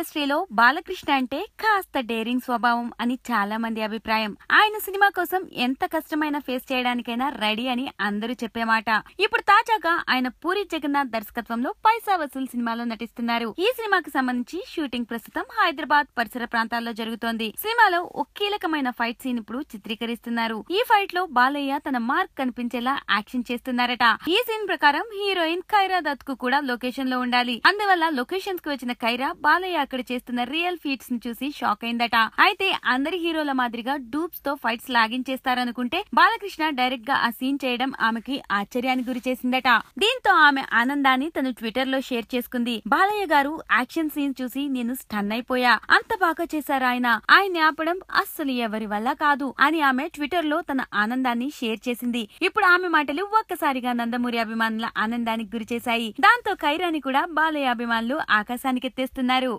ఇండస్ట్రీలో బాలకృష్ణ అంటే కాస్త డేరింగ్ స్వభావం అని చాలా మంది అభిప్రాయం. ఆయన సినిమా కోసం ఎంత కష్టమైన ఫేస్ చేయడానికైనా రెడీ అని అందరూ చెప్పే మాట. ఇప్పుడు తాజాగా ఆయన పూరి జగన్నాథ్ దర్శకత్వంలో పైసా వసూల్ సినిమాలో నటిస్తున్నారు. ఈ సినిమాకి సంబంధించి షూటింగ్ ప్రస్తుతం హైదరాబాద్ పరిసర ప్రాంతాల్లో జరుగుతోంది. సినిమాలో ఒక కీలకమైన ఫైట్ సీన్ ఇప్పుడు చిత్రీకరిస్తున్నారు. ఈ ఫైట్ లో బాలయ్య తన మార్క్ కనిపించేలా యాక్షన్ చేస్తున్నారట. ఈ సీన్ ప్రకారం హీరోయిన్ ఖైరా దత్ కు కూడా లొకేషన్ లో ఉండాలి. అందువల్ల లొకేషన్స్ కు వచ్చిన ఖైరా బాలయ్య అక్కడ చేస్తున్న రియల్ ఫీట్స్ ని చూసి షాక్ అయిందట. అయితే అందరి హీరోల మాదిరిగా డూప్స్ తో ఫైట్స్ లాగించేస్తారనుకుంటే బాలకృష్ణ డైరెక్ట్ గా ఆ సీన్ చేయడం ఆమెకి ఆశ్చర్యానికి గురి చేసిందట. దీంతో ఆమె ఆనందాన్ని తను ట్విట్టర్ లో షేర్ చేసుకుంది. బాలయ్య గారు యాక్షన్ సీన్ చూసి నేను స్టన్ అయిపోయా. అంత బాగా చేశారు ఆయన్ని ఆపడం అస్సలు ఎవరి వల్ల కాదు అని ఆమె ట్విట్టర్ లో తన ఆనందాన్ని షేర్ చేసింది. ఇప్పుడు ఆమె మాటలు ఒక్కసారిగా నందమూరి అభిమానుల ఆనందానికి గురి చేశాయి. దాంతో ఖైరాని కూడా బాలయ్య అభిమానులు ఆకాశానికెత్తేస్తున్నారు.